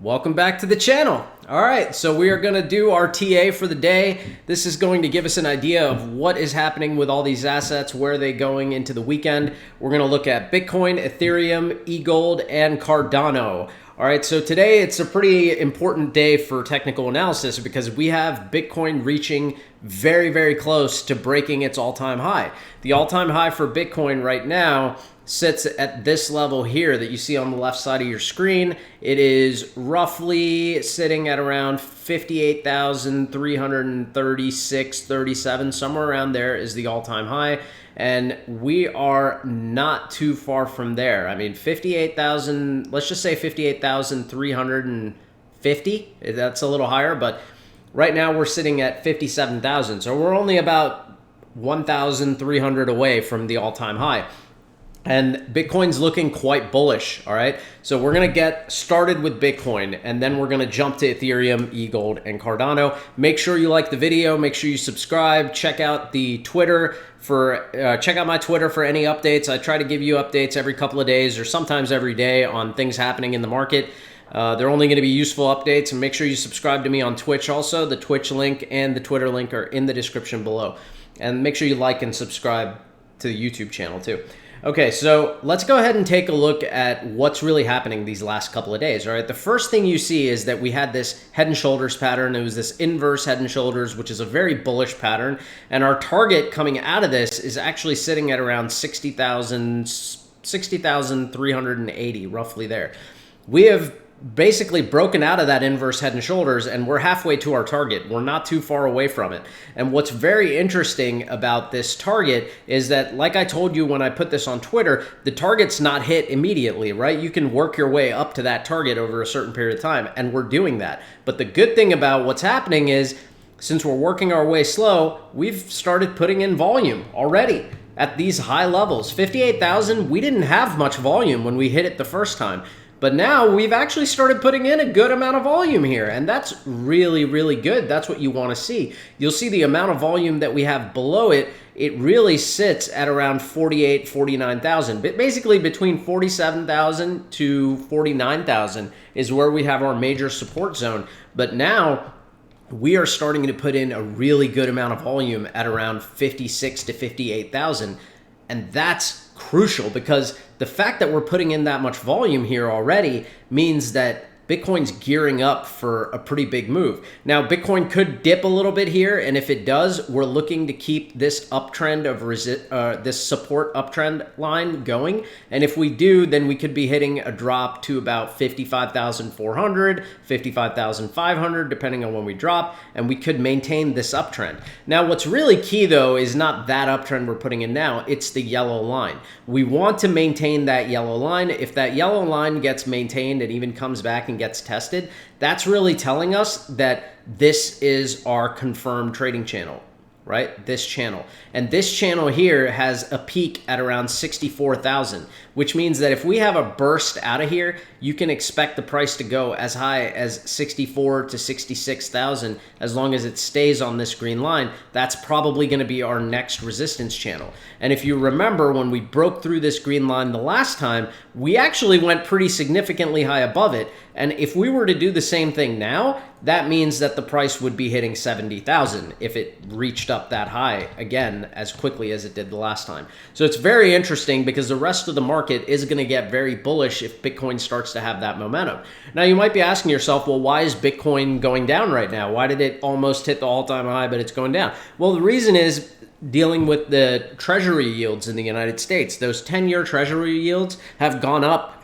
Welcome back to the channel. All right, so we are going to do our TA for the day. This is going to give us an idea of what is happening with all these assets, where are they going into the weekend. We're going to look at Bitcoin, Ethereum, eGold, and Cardano. All right, so today it's a pretty important day for technical analysis because we have Bitcoin reaching very, very close to breaking its all-time high. The all-time high for Bitcoin right now sits at this level here that you see on the left side of your screen. It is roughly sitting at around 58,336, 37, somewhere around there is the all-time high. And we are not too far from there. I mean, 58,000, let's just say 58,350. That's a little higher, but right now we're sitting at 57,000. So we're only about 1,300 away from the all-time high. And Bitcoin's looking quite bullish, all right? So we're going to get started with Bitcoin, and then we're going to jump to Ethereum, eGold, and Cardano. Make sure you like the video. Make sure you subscribe. Check out the Twitter check out my Twitter for any updates. I try to give you updates every couple of days or sometimes every day on things happening in the market. They're only going to be useful updates, and make sure you subscribe to me on Twitch also. The Twitch link and the Twitter link are in the description below. And make sure you like and subscribe to the YouTube channel too. Okay, so let's go ahead and take a look at what's really happening these last couple of days, all right? The first thing you see is that we had this head and shoulders pattern. It was this inverse head and shoulders, which is a very bullish pattern. And our target coming out of this is actually sitting at around 60,380, roughly there. We have basically broken out of that inverse head and shoulders, and we're halfway to our target. We're not too far away from it. And what's very interesting about this target is that, like I told you when I put this on Twitter, the target's not hit immediately, right? You can work your way up to that target over a certain period of time, and we're doing that. But the good thing about what's happening is, since we're working our way slow, we've started putting in volume already at these high levels. 58,000, we didn't have much volume when we hit it the first time. But now we've actually started putting in a good amount of volume here, and that's really, really good. That's what you want to see. You'll see the amount of volume that we have below it. It really sits at around 48, 49,000. But basically between 47,000 to 49,000 is where we have our major support zone. But now we are starting to put in a really good amount of volume at around 56 to 58,000. And that's crucial because the fact that we're putting in that much volume here already means that Bitcoin's gearing up for a pretty big move. Now, Bitcoin could dip a little bit here, and if it does, we're looking to keep this uptrend of this support uptrend line going. And if we do, then we could be hitting a drop to about 55,400, 55,500, depending on when we drop, and we could maintain this uptrend. Now, what's really key, though, is not that uptrend we're putting in now, it's the yellow line. We want to maintain that yellow line. If that yellow line gets maintained and even comes back and gets tested, that's really telling us that this is our confirmed trading channel, right? This channel. And this channel here has a peak at around 64,000, which means that if we have a burst out of here, you can expect the price to go as high as 64 to 66,000 as long as it stays on this green line. That's probably going to be our next resistance channel. And if you remember, when we broke through this green line the last time, we actually went pretty significantly high above it. And if we were to do the same thing now, that means that the price would be hitting 70,000 if it reached up that high again as quickly as it did the last time. So it's very interesting because the rest of the market is going to get very bullish if Bitcoin starts to have that momentum. Now, you might be asking yourself, well, why is Bitcoin going down right now? Why did it almost hit the all-time high, but it's going down? Well, the reason is dealing with the treasury yields in the United States. Those 10-year treasury yields have gone up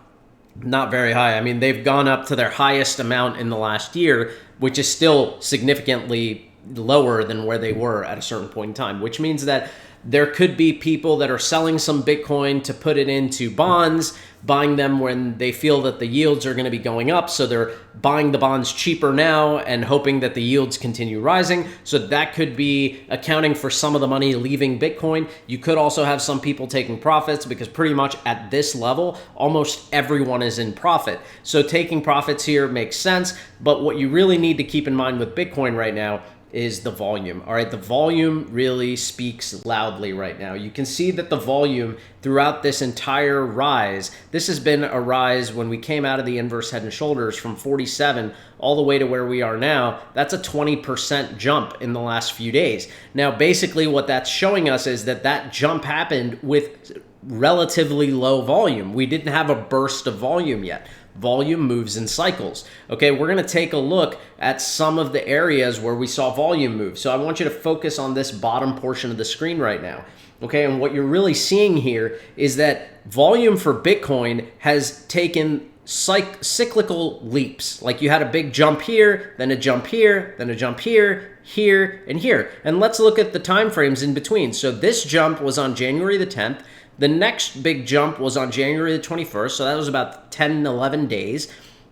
not very high. I mean, they've gone up to their highest amount in the last year, which is still significantly lower than where they were at a certain point in time, which means that there could be people that are selling some Bitcoin to put it into bonds, buying them when they feel that the yields are going to be going up. So they're buying the bonds cheaper now and hoping that the yields continue rising. So that could be accounting for some of the money leaving Bitcoin. You could also have some people taking profits because pretty much at this level, almost everyone is in profit. So taking profits here makes sense. But what you really need to keep in mind with Bitcoin right now is the volume. All right, the volume really speaks loudly right now. You can see that the volume throughout this entire rise, this has been a rise when we came out of the inverse head and shoulders from 47 all the way to where we are now. That's a 20% jump in the last few days. Now, basically what that's showing us is that that jump happened with relatively low volume. We didn't have a burst of volume yet. Volume moves in cycles. Okay, we're going to take a look at some of the areas where we saw volume move. So I want you to focus on this bottom portion of the screen right now. Okay, and what you're really seeing here is that volume for Bitcoin has taken cyclical leaps. Like you had a big jump here, then a jump here, then a jump here, here, and here. And let's look at the time frames in between. So this jump was on January the 10th. The next big jump was on January the 21st, so that was about 10, 11 days.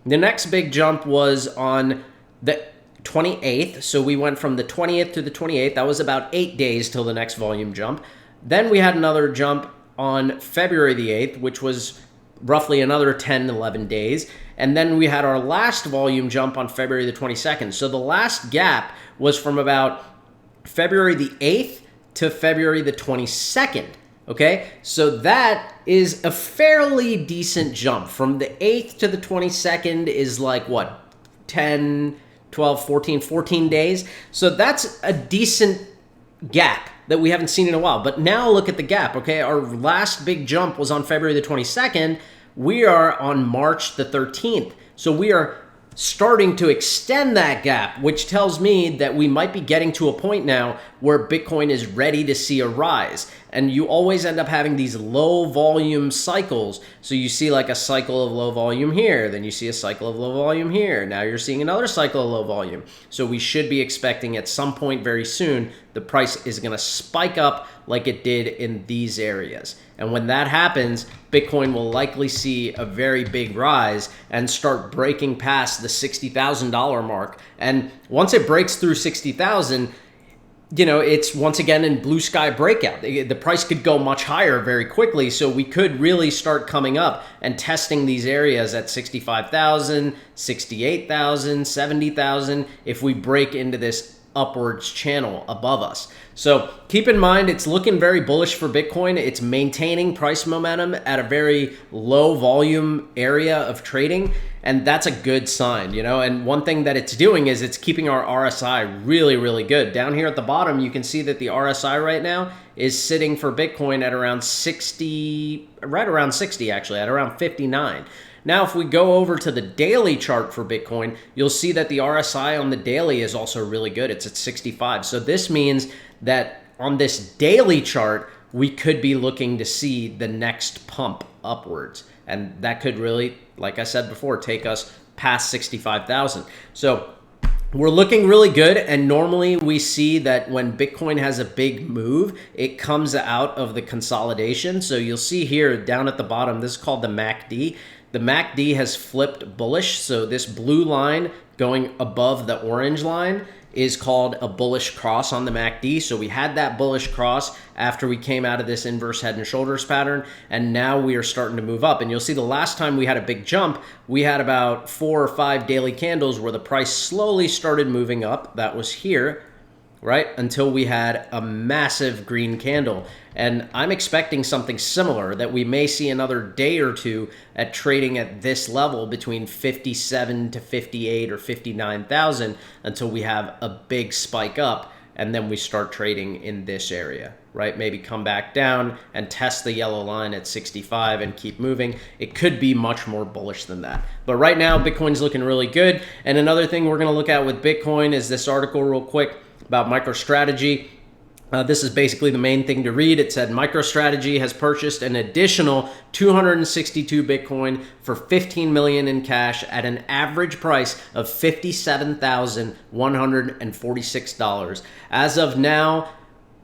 The next big jump was on the 28th, so we went from the 20th to the 28th. That was about 8 days till the next volume jump. Then we had another jump on February the 8th, which was roughly another 10, 11 days. And then we had our last volume jump on February the 22nd. So the last gap was from about February the 8th to February the 22nd. Okay, so that is a fairly decent jump. From the 8th to the 22nd is like what, 10, 12, 14 days. So that's a decent gap that we haven't seen in a while. But now look at the gap, okay? Our last big jump was on February the 22nd. We are on March the 13th. So we are starting to extend that gap, which tells me that we might be getting to a point now where Bitcoin is ready to see a rise. And you always end up having these low volume cycles. So you see like a cycle of low volume here, then you see a cycle of low volume here. Now you're seeing another cycle of low volume. So we should be expecting at some point very soon, the price is going to spike up like it did in these areas. And when that happens, Bitcoin will likely see a very big rise and start breaking past the $60,000 mark. And once it breaks through 60,000, you know, it's once again in blue sky breakout. The price could go much higher very quickly. So we could really start coming up and testing these areas at 65,000, 68,000, 70,000 if we break into this upwards channel above us. So keep in mind, it's looking very bullish for Bitcoin. It's maintaining price momentum at a very low volume area of trading. And that's a good sign, you know, and one thing that it's doing is it's keeping our RSI really, really good. Down here at the bottom, you can see that the RSI right now is sitting for Bitcoin at around 60, right around 60 actually, at around 59. Now, if we go over to the daily chart for Bitcoin, you'll see that the RSI on the daily is also really good. It's at 65. So this means that on this daily chart, we could be looking to see the next pump upwards. And that could really, like I said before, take us past 65,000. So we're looking really good. And normally we see that when Bitcoin has a big move, it comes out of the consolidation. So you'll see here down at the bottom, this is called the MACD. The MACD has flipped bullish. So this blue line going above the orange line is called a bullish cross on the MACD. So we had that bullish cross after we came out of this inverse head and shoulders pattern, and now we are starting to move up. And you'll see the last time we had a big jump, we had about 4 or 5 daily candles where the price slowly started moving up. That was here, right? Until we had a massive green candle. And I'm expecting something similar, that we may see another day or two at trading at this level between 57 to 58 or 59,000 until we have a big spike up, and then we start trading in this area, right? Maybe come back down and test the yellow line at 65 and keep moving. It could be much more bullish than that. But right now, Bitcoin's looking really good. And another thing we're going to look at with Bitcoin is this article real quick about MicroStrategy. This is basically the main thing to read. It said MicroStrategy has purchased an additional 262 Bitcoin for $15 million in cash at an average price of $57,146. As of now,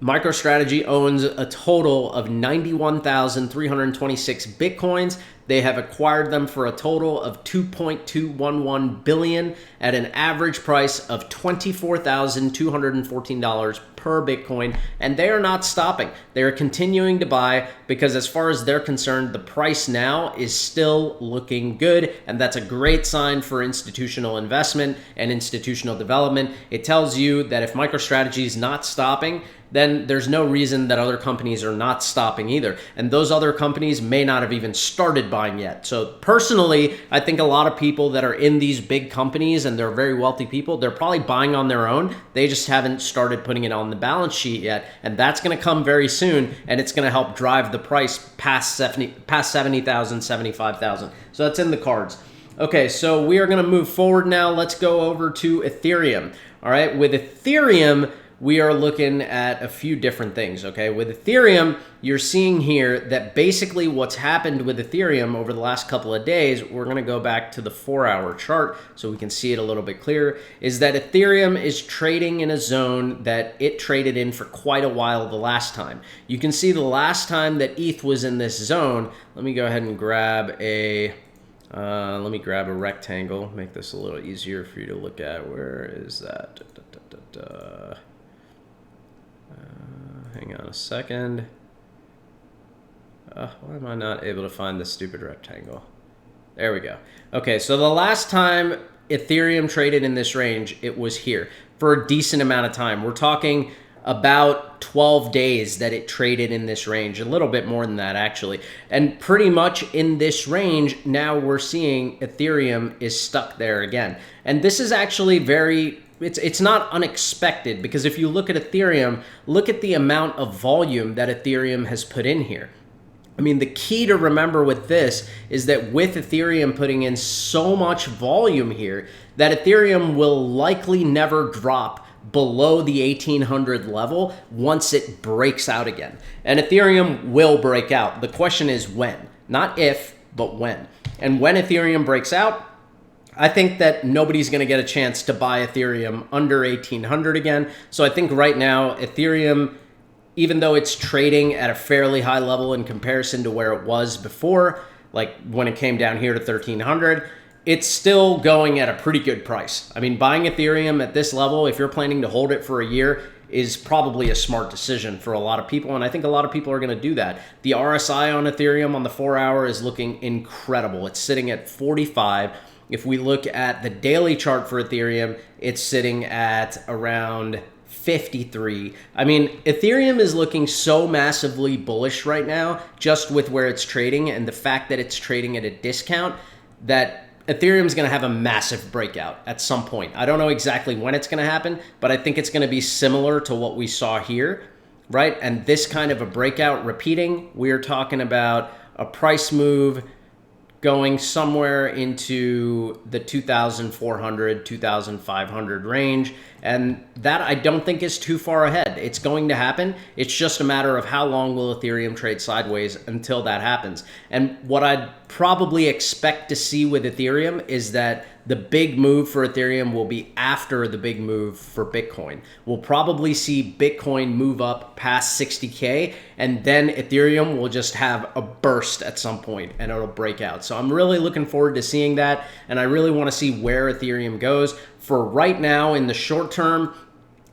MicroStrategy owns a total of 91,326 Bitcoins. They have acquired them for a total of $2.211 billion at an average price of $24,214 per Bitcoin, and they are not stopping. They are continuing to buy because as far as they're concerned, the price now is still looking good, and that's a great sign for institutional investment and institutional development. It tells you that if MicroStrategy is not stopping, then there's no reason that other companies are not stopping either. And those other companies may not have even started buying yet. So personally, I think a lot of people that are in these big companies and they're very wealthy people, they're probably buying on their own. They just haven't started putting it on the balance sheet yet. And that's going to come very soon. And it's going to help drive the price past 70,000, 75,000. So that's in the cards. Okay, so we are going to move forward now. Let's go over to Ethereum. All right, with Ethereum, we are looking at a few different things, okay? With Ethereum, you're seeing here that basically what's happened with Ethereum over the last couple of days, we're gonna go back to the 4-hour chart so we can see it a little bit clearer, is that Ethereum is trading in a zone that it traded in for quite a while the last time. You can see the last time that ETH was in this zone, let me go ahead and grab a rectangle, make this a little easier for you to look at. Where is that? Hang on a second. Why am I not able to find the stupid rectangle? There we go. Okay, so the last time Ethereum traded in this range, it was here for a decent amount of time. We're talking about 12 days that it traded in this range, a little bit more than that actually. And pretty much in this range, now we're seeing Ethereum is stuck there again. And this is actually it's not unexpected, because if you look at Ethereum, look at the amount of volume that Ethereum has put in here. I mean, the key to remember with this is that with Ethereum putting in so much volume here, that Ethereum will likely never drop below the 1800 level once it breaks out again. And Ethereum will break out. The question is when, not if, but when. And when Ethereum breaks out, I think that nobody's going to get a chance to buy Ethereum under 1800 again. So I think right now Ethereum, even though it's trading at a fairly high level in comparison to where it was before, like when it came down here to 1300, it's still going at a pretty good price. I mean, buying Ethereum at this level, if you're planning to hold it for a year, is probably a smart decision for a lot of people, and I think a lot of people are going to do that. The RSI on Ethereum on the 4-hour is looking incredible. It's sitting at 45. If we look at the daily chart for Ethereum, it's sitting at around 53. I mean, Ethereum is looking so massively bullish right now, just with where it's trading and the fact that it's trading at a discount, that Ethereum's going to have a massive breakout at some point. I don't know exactly when it's going to happen, but I think it's going to be similar to what we saw here, right? And this kind of a breakout repeating, we're talking about a price move going somewhere into the 2,400, 2,500 range. And that I don't think is too far ahead. It's going to happen. It's just a matter of how long will Ethereum trade sideways until that happens. And what I'd probably expect to see with Ethereum is that the big move for Ethereum will be after the big move for Bitcoin. We'll probably see Bitcoin move up past 60K, and then Ethereum will just have a burst at some point and it'll break out. So I'm really looking forward to seeing that, and I really want to see where Ethereum goes. For right now, in the short term,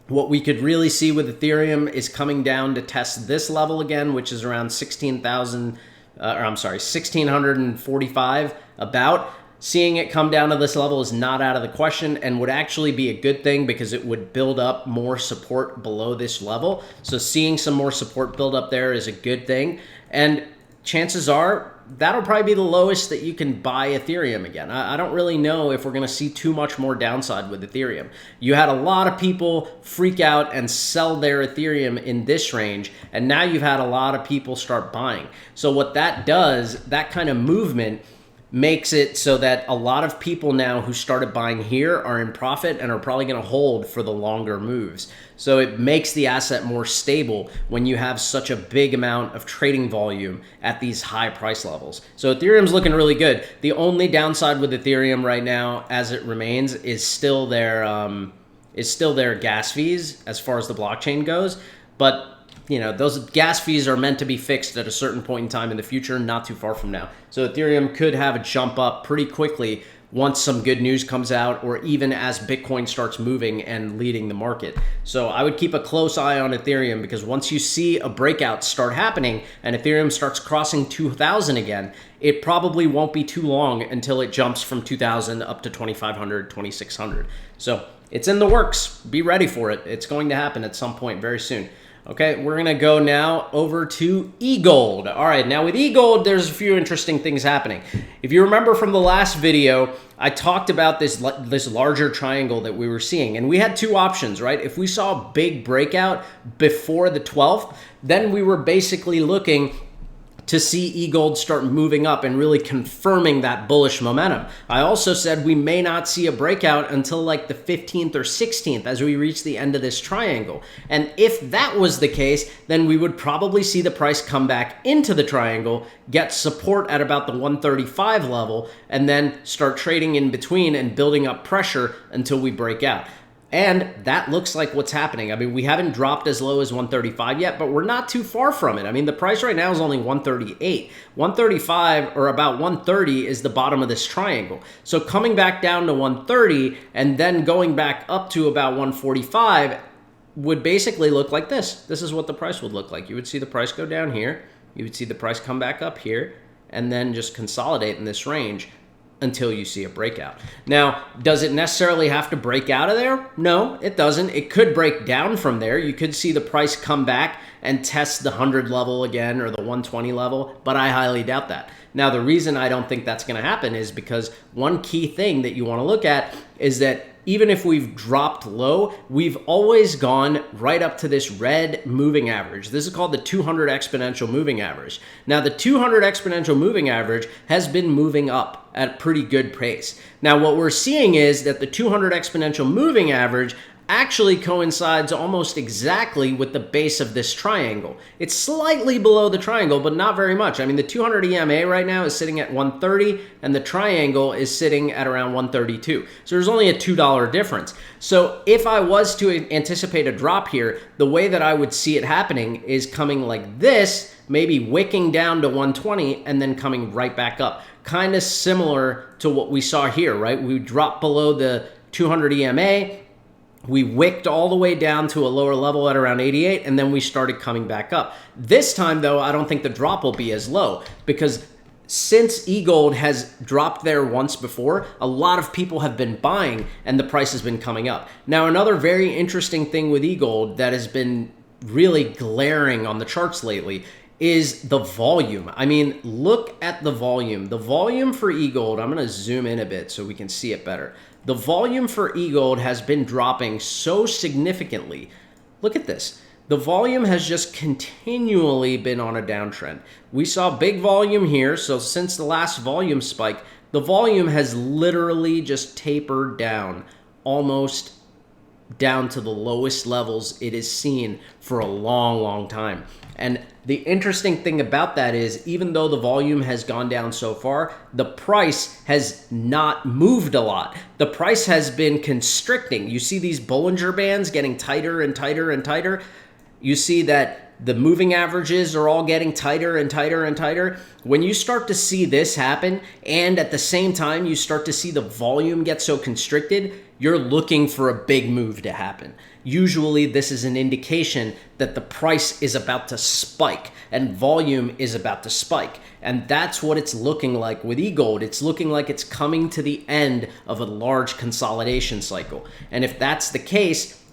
what we could really see with Ethereum is coming down to test this level again, which is around 1645 about. Seeing it come down to this level is not out of the question and would actually be a good thing because it would build up more support below this level. So seeing some more support build up there is a good thing. And chances are that'll probably be the lowest that you can buy Ethereum again. I don't really know if we're going to see too much more downside with Ethereum. You had a lot of people freak out and sell their Ethereum in this range, and now you've had a lot of people start buying. So what that does, that kind of movement makes it so that a lot of people now who started buying here are in profit and are probably going to hold for the longer moves. So it makes the asset more stable when you have such a big amount of trading volume at these high price levels. So Ethereum's looking really good. The only downside with Ethereum right now, as it remains, is still their gas fees as far as the blockchain goes. But you know, those gas fees are meant to be fixed at a certain point in time in the future, not too far from now. So Ethereum could have a jump up pretty quickly once some good news comes out, or even as Bitcoin starts moving and leading the market. So I would keep a close eye on Ethereum, because once you see a breakout start happening and Ethereum starts crossing 2,000 again, it probably won't be too long until it jumps from 2,000 up to 2,500, 2,600. So it's in the works. Be ready for it. It's going to happen at some point very soon. Okay, we're going to go now over to EGLD. All right, now with EGLD, there's a few interesting things happening. If you remember from the last video, I talked about this larger triangle that we were seeing, and we had two options, right? If we saw a big breakout before the 12th, then we were basically looking to see EGLD start moving up and really confirming that bullish momentum. I also said we may not see a breakout until like the 15th or 16th as we reach the end of this triangle. And if that was the case, then we would probably see the price come back into the triangle, get support at about the 135 level, and then start trading in between and building up pressure until we break out. And that looks like what's happening. I mean, we haven't dropped as low as 135 yet, but we're not too far from it. I mean, the price right now is only 138. 135 or about 130 is the bottom of this triangle. So coming back down to 130 and then going back up to about 145 would basically look like this. This is what the price would look like. You would see the price go down here. You would see the price come back up here and then just consolidate in this range until you see a breakout. Now, does it necessarily have to break out of there? No, it doesn't. It could break down from there. You could see the price come back and test the 100 level again or the 120 level, but I highly doubt that. Now, the reason I don't think that's going to happen is because one key thing that you want to look at is that even if we've dropped low, we've always gone right up to this red moving average. This is called the 200 exponential moving average. Now, the 200 exponential moving average has been moving up at a pretty good pace. Now, what we're seeing is that the 200 exponential moving average actually coincides almost exactly with the base of this triangle. It's slightly below the triangle, but not very much. I mean, the 200 EMA right now is sitting at 130, and the triangle is sitting at around 132. So there's only a $2 difference. So if I was to anticipate a drop here, the way that I would see it happening is coming like this, maybe wicking down to 120 and then coming right back up. Kind of similar to what we saw here, right? We dropped below the 200 EMA, we wicked all the way down to a lower level at around 88, and then we started coming back up. This time, though, I don't think the drop will be as low, because since EGLD has dropped there once before, a lot of people have been buying, and the price has been coming up. Now, another very interesting thing with EGLD that has been really glaring on the charts lately is the volume. I mean, look at the volume. The volume for EGLD, I'm going to zoom in a bit so we can see it better. The volume for EGLD has been dropping so significantly. Look at this. The volume has just continually been on a downtrend. We saw big volume here, so since the last volume spike, the volume has literally just tapered down, almost down to the lowest levels it has seen for a long, long time. And the interesting thing about that is, even though the volume has gone down so far, the price has not moved a lot. The price has been constricting. You see these Bollinger Bands getting tighter and tighter and tighter. You see that the moving averages are all getting tighter and tighter and tighter. When you start to see this happen, and at the same time you start to see the volume get so constricted, you're looking for a big move to happen. Usually this is an indication that the price is about to spike and volume is about to spike. And that's what it's looking like with EGLD. It's looking like it's coming to the end of a large consolidation cycle. And if that's the case,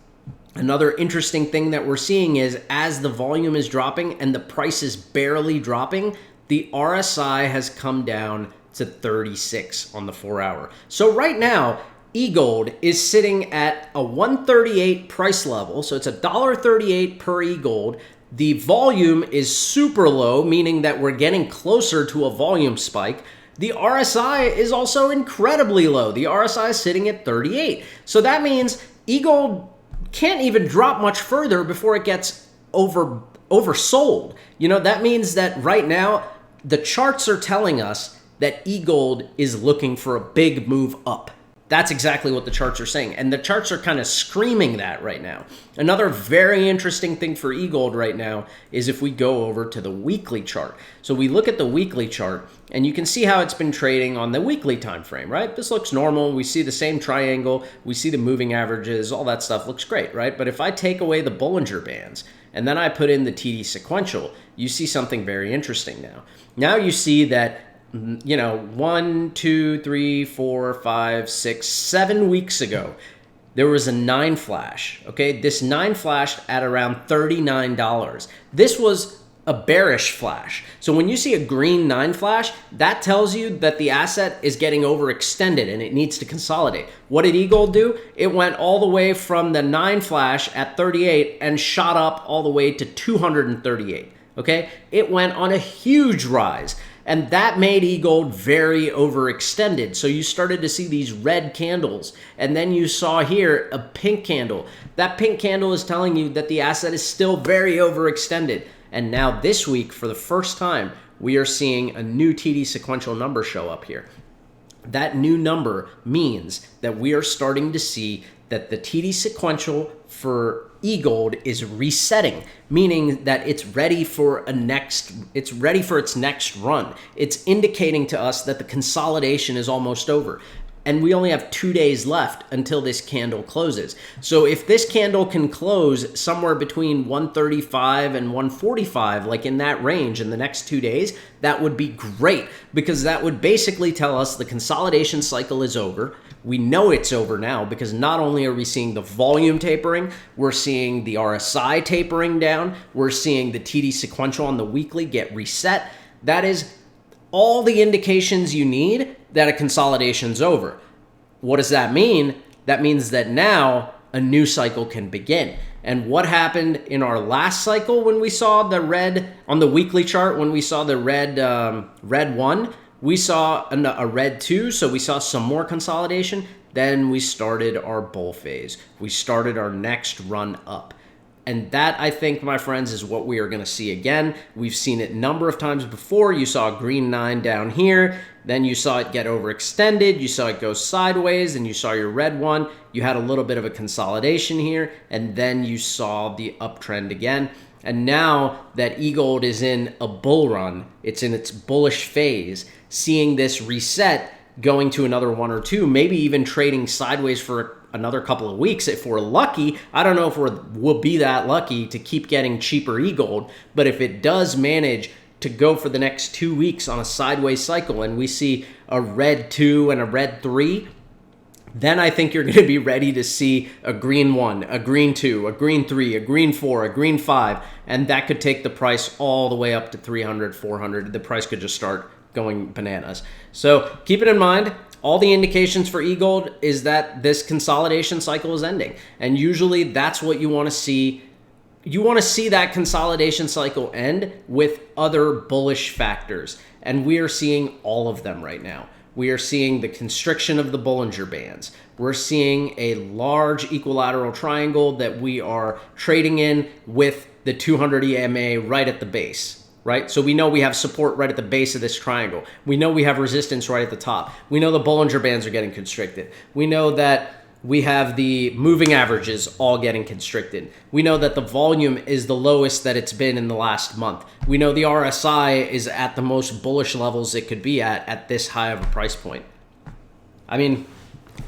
another interesting thing that we're seeing is, as the volume is dropping and the price is barely dropping, the RSI has come down to 36 on the 4-hour. So right now, EGLD is sitting at a 138 price level, so it's $1.38 per EGLD. The volume is super low, meaning that we're getting closer to a volume spike. The RSI is also incredibly low. The RSI is sitting at 38. So that means EGLD can't even drop much further before it gets oversold. You know, that means that right now the charts are telling us that EGLD is looking for a big move up. That's exactly what the charts are saying. And the charts are kind of screaming that right now. Another very interesting thing for eGold right now is if we go over to the weekly chart. So we look at the weekly chart and you can see how it's been trading on the weekly time frame, right? This looks normal. We see the same triangle. We see the moving averages. All that stuff looks great, right? But if I take away the Bollinger Bands and then I put in the TD sequential, you see something very interesting now. Now you see that 1, 2, 3, 4, 5, 6, 7 weeks ago, there was a 9 flash. Okay, this 9 flashed at around $39. This was a bearish flash. So when you see a green 9 flash, that tells you that the asset is getting overextended and it needs to consolidate. What did eGold do? It went all the way from the 9 flash at 38 and shot up all the way to 238. Okay, it went on a huge rise. And that made eGold very overextended. So you started to see these red candles. And then you saw here a pink candle. That pink candle is telling you that the asset is still very overextended. And now this week, for the first time, we are seeing a new TD sequential number show up here. That new number means that we are starting to see that the TD sequential for eGold is resetting, meaning that it's ready for its next run. It's indicating to us that the consolidation is almost over. And we only have 2 days left until this candle closes. So if this candle can close somewhere between 135 and 145, like in that range in the next 2 days, that would be great, because that would basically tell us the consolidation cycle is over. We know it's over now because not only are we seeing the volume tapering, we're seeing the RSI tapering down, we're seeing the TD sequential on the weekly get reset. That is all the indications you need that a consolidation's over. What does that mean? That means that now a new cycle can begin. And what happened in our last cycle when we saw the red on the weekly chart, when we saw the red 1, we saw a red 2, so we saw some more consolidation. Then we started our bull phase. We started our next run up. And that, I think, my friends, is what we are going to see again. We've seen it a number of times before. You saw a green 9 down here. Then you saw it get overextended. You saw it go sideways. And you saw your red 1. You had a little bit of a consolidation here. And then you saw the uptrend again. And now that eGold is in a bull run, it's in its bullish phase, seeing this reset, going to another 1 or 2, maybe even trading sideways for another couple of weeks. If we're lucky, I don't know if we'll be that lucky to keep getting cheaper eGold, but if it does manage to go for the next 2 weeks on a sideways cycle and we see a red 2 and a red 3, then I think you're going to be ready to see a green 1, a green 2, a green 3, a green 4, a green 5, and that could take the price all the way up to 300, 400. The price could just start going bananas. So keep it in mind. All the indications for eGold is that this consolidation cycle is ending. And usually that's what you want to see. You want to see that consolidation cycle end with other bullish factors. And we are seeing all of them right now. We are seeing the constriction of the Bollinger Bands. We're seeing a large equilateral triangle that we are trading in with the 200 EMA right at the base. Right? So we know we have support right at the base of this triangle. We know we have resistance right at the top. We know the Bollinger Bands are getting constricted. We know that we have the moving averages all getting constricted. We know that the volume is the lowest that it's been in the last month. We know the RSI is at the most bullish levels it could be at this high of a price point. I mean,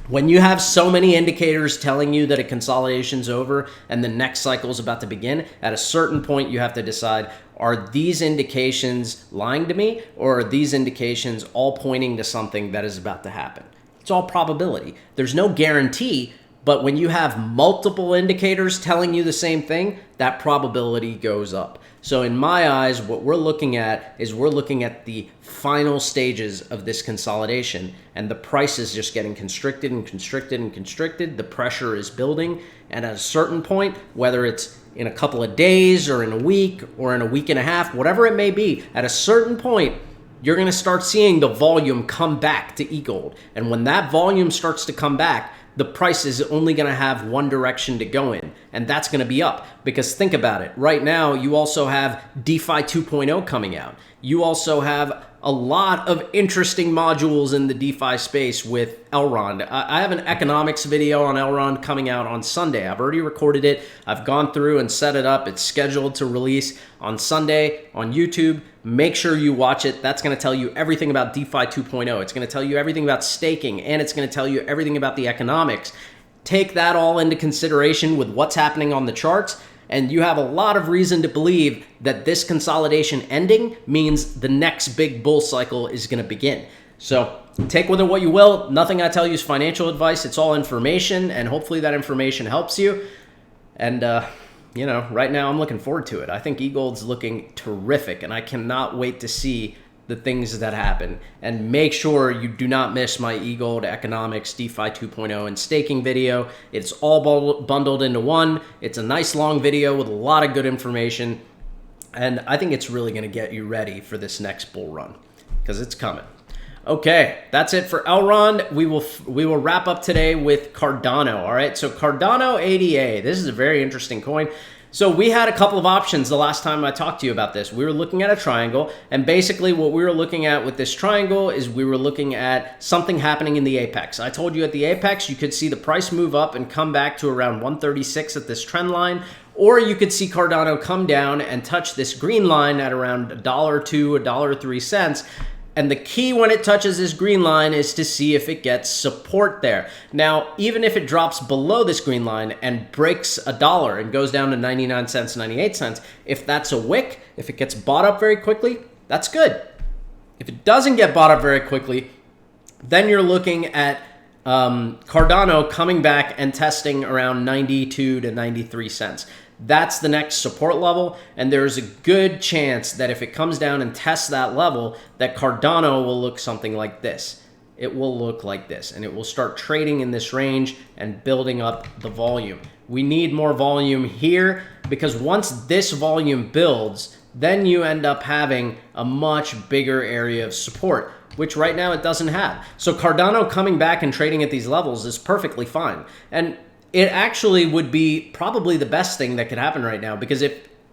when you have so many indicators telling you that a consolidation's over and the next cycle is about to begin, at a certain point you have to decide, are these indications lying to me, or are these indications all pointing to something that is about to happen? It's all probability. There's no guarantee, but when you have multiple indicators telling you the same thing, that probability goes up. So in my eyes, what we're looking at is we're looking at the final stages of this consolidation, and the price is just getting constricted and constricted and constricted. The pressure is building, and at a certain point, whether it's in a couple of days or in a week or in a week and a half, whatever it may be, at a certain point, you're going to start seeing the volume come back to eGold. And when that volume starts to come back, the price is only going to have one direction to go in, and that's going to be up. Because think about it. Right now, you also have DeFi 2.0 coming out. You also have a lot of interesting modules in the DeFi space with Elrond. I have an economics video on Elrond coming out on Sunday. I've already recorded it. I've gone through and set it up. It's scheduled to release on Sunday on YouTube. Make sure you watch it. That's going to tell you everything about DeFi 2.0. It's going to tell you everything about staking, and it's going to tell you everything about the economics. Take that all into consideration with what's happening on the charts, and you have a lot of reason to believe that this consolidation ending means the next big bull cycle is going to begin. So take with it what you will. Nothing I tell you is financial advice. It's all information, and hopefully that information helps you. And, you know, right now I'm looking forward to it. I think eGold's looking terrific, and I cannot wait to see the things that happen. And make sure you do not miss my eGold Economics DeFi 2.0 and staking video. It's all bundled into one. It's a nice long video with a lot of good information. And I think it's really going to get you ready for this next bull run, because it's coming. Okay, that's it for Elrond. We will wrap up today with Cardano. All right, so Cardano ADA. This is a very interesting coin. So we had a couple of options the last time I talked to you about this. We were looking at a triangle, and basically what we were looking at with this triangle is we were looking at something happening in the apex. I told you at the apex, you could see the price move up and come back to around 136 at this trend line, or you could see Cardano come down and touch this green line at around $1.02, $1.03. And the key when it touches this green line is to see if it gets support there. Now, even if it drops below this green line and breaks $1 and goes down to 99 cents, 98 cents, if that's a wick, if it gets bought up very quickly, that's good. If it doesn't get bought up very quickly, then you're looking at Cardano coming back and testing around 92 to 93 cents. That's the next support level, and there's a good chance that if it comes down and tests that level, that Cardano will look something like this. It will look like this, and it will start trading in this range and building up the volume. We need more volume here, because once this volume builds, then you end up having a much bigger area of support, which right now it doesn't have. So Cardano coming back and trading at these levels is perfectly fine. And it actually would be probably the best thing that could happen right now, because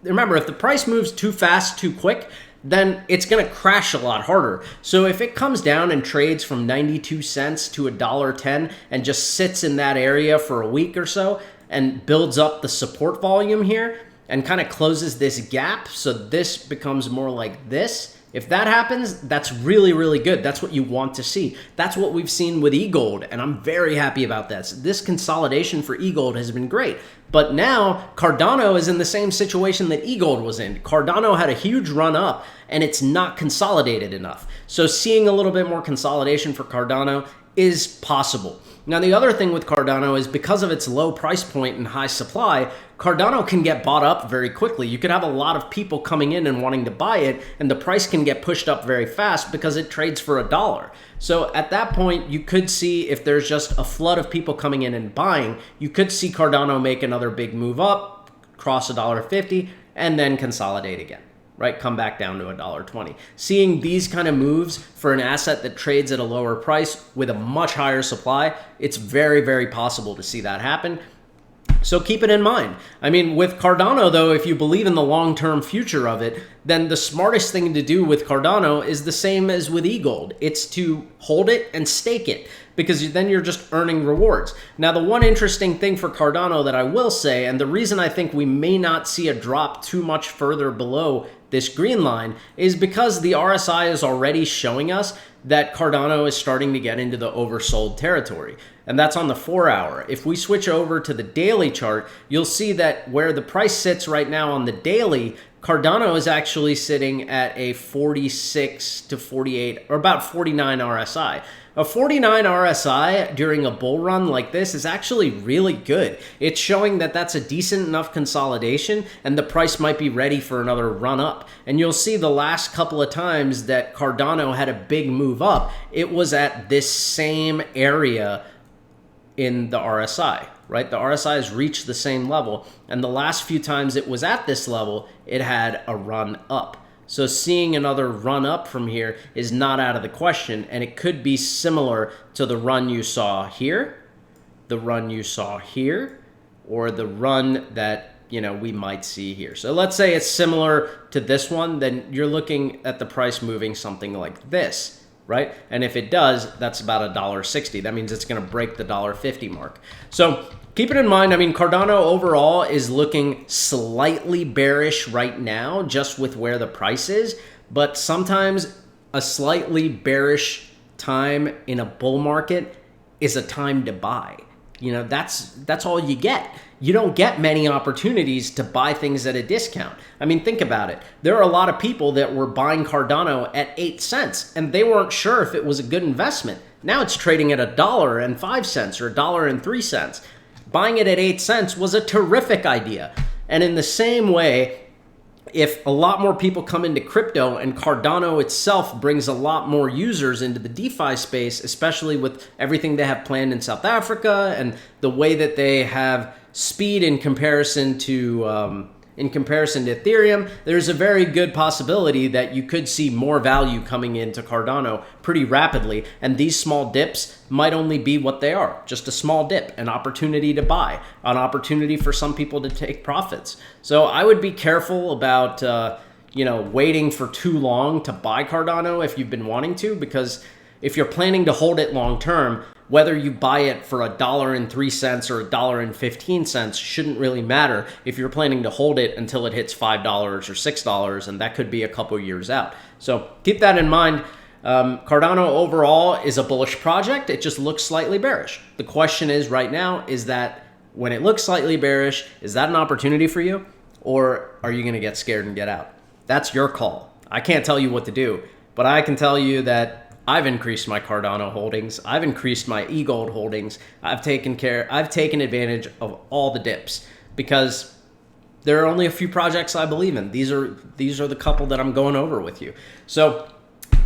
remember, if the price moves too fast, too quick, then it's going to crash a lot harder. So if it comes down and trades from 92 cents to $1.10 and just sits in that area for a week or so and builds up the support volume here and kind of closes this gap, so this becomes more like this, if that happens, that's really, really good. That's what you want to see. That's what we've seen with eGold, and I'm very happy about this. This consolidation for eGold has been great. But now Cardano is in the same situation that eGold was in. Cardano had a huge run up, and it's not consolidated enough. So seeing a little bit more consolidation for Cardano is possible. Now, the other thing with Cardano is because of its low price point and high supply, Cardano can get bought up very quickly. You could have a lot of people coming in and wanting to buy it, and the price can get pushed up very fast because it trades for $1. So at that point, you could see, if there's just a flood of people coming in and buying, you could see Cardano make another big move up, cross $1.50, and then consolidate again. Right, come back down to $1.20. Seeing these kind of moves for an asset that trades at a lower price with a much higher supply, it's very, very possible to see that happen. So keep it in mind. I mean, with Cardano, though, if you believe in the long-term future of it, then the smartest thing to do with Cardano is the same as with eGold. It's to hold it and stake it, because then you're just earning rewards. Now, the one interesting thing for Cardano that I will say, and the reason I think we may not see a drop too much further below this green line, is because the RSI is already showing us that Cardano is starting to get into the oversold territory. And that's on the 4-hour. If we switch over to the daily chart, you'll see that where the price sits right now on the daily, Cardano is actually sitting at a 46 to 48, or about 49 RSI. A 49 RSI during a bull run like this is actually really good. It's showing that that's a decent enough consolidation, and the price might be ready for another run up. And you'll see the last couple of times that Cardano had a big move up, it was at this same area in the RSI, right? The RSI has reached the same level, and the last few times it was at this level, it had a run up. So seeing another run up from here is not out of the question, and it could be similar to the run you saw here, the run you saw here, or the run that we might see here. So let's say it's similar to this one, then you're looking at the price moving something like this, right? And if it does, that's about $1.60. That means it's going to break the $1.50 mark. So keep it in mind. I mean, Cardano overall is looking slightly bearish right now, just with where the price is. But sometimes a slightly bearish time in a bull market is a time to buy. That's all you get. You don't get many opportunities to buy things at a discount. I mean, think about it. There are a lot of people that were buying Cardano at 8 cents and they weren't sure if it was a good investment. Now it's trading at $1.05 or $1.03. Buying it at 8 cents was a terrific idea. And in the same way, if a lot more people come into crypto and Cardano itself brings a lot more users into the DeFi space, especially with everything they have planned in South Africa and the way that they have speed in comparison to Ethereum, there's a very good possibility that you could see more value coming into Cardano pretty rapidly. And these small dips might only be what they are, just a small dip, an opportunity to buy, an opportunity for some people to take profits. So I would be careful about, waiting for too long to buy Cardano if you've been wanting to, because if you're planning to hold it long term, whether you buy it for $1.03 or $1.15 shouldn't really matter if you're planning to hold it until it hits $5 or $6, and that could be a couple years out. So keep that in mind. Cardano overall is a bullish project. It just looks slightly bearish. The question is right now, is that when it looks slightly bearish, is that an opportunity for you? Or are you going to get scared and get out? That's your call. I can't tell you what to do, but I can tell you that I've increased my Cardano holdings. I've increased my EGLD holdings. I've taken advantage of all the dips because there are only a few projects I believe in. These are the couple that I'm going over with you. So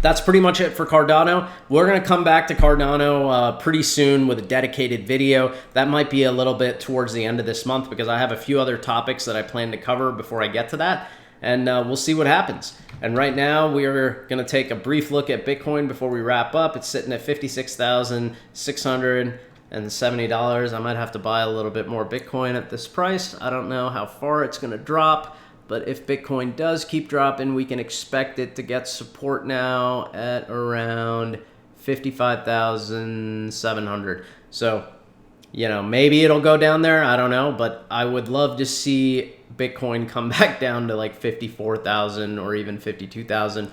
that's pretty much it for Cardano. We're going to come back to Cardano pretty soon with a dedicated video. That might be a little bit towards the end of this month because I have a few other topics that I plan to cover before I get to that. And we'll see what happens. And right now, we are going to take a brief look at Bitcoin before we wrap up. It's sitting at $56,670. I might have to buy a little bit more Bitcoin at this price. I don't know how far it's going to drop. But if Bitcoin does keep dropping, we can expect it to get support now at around 55,700. So, maybe it'll go down there. I don't know. But I would love to see Bitcoin come back down to like 54,000 or even 52,000.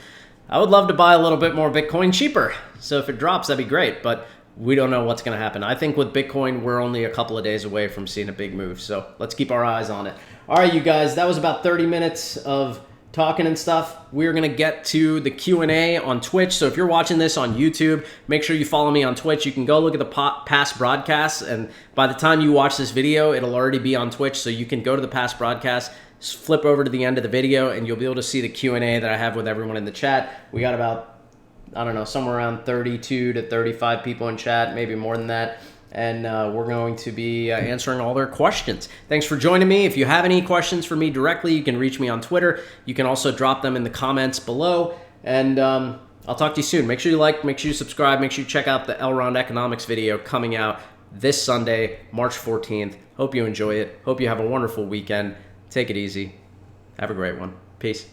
I would love to buy a little bit more Bitcoin cheaper. So if it drops, that'd be great. But we don't know what's going to happen. I think with Bitcoin, we're only a couple of days away from seeing a big move. So let's keep our eyes on it. All right, you guys, that was about 30 minutes of talking and stuff. We're going to get to the Q&A on Twitch. So if you're watching this on YouTube, make sure you follow me on Twitch. You can go look at the past broadcasts, and by the time you watch this video, it'll already be on Twitch. So you can go to the past broadcast, flip over to the end of the video, and you'll be able to see the Q&A that I have with everyone in the chat. We got about, somewhere around 32 to 35 people in chat, maybe more than that. And we're going to be answering all their questions. Thanks for joining me. If you have any questions for me directly, you can reach me on Twitter. You can also drop them in the comments below. And I'll talk to you soon. Make sure you like, make sure you subscribe, make sure you check out the Elrond Economics video coming out this Sunday, March 14th. Hope you enjoy it. Hope you have a wonderful weekend. Take it easy. Have a great one. Peace.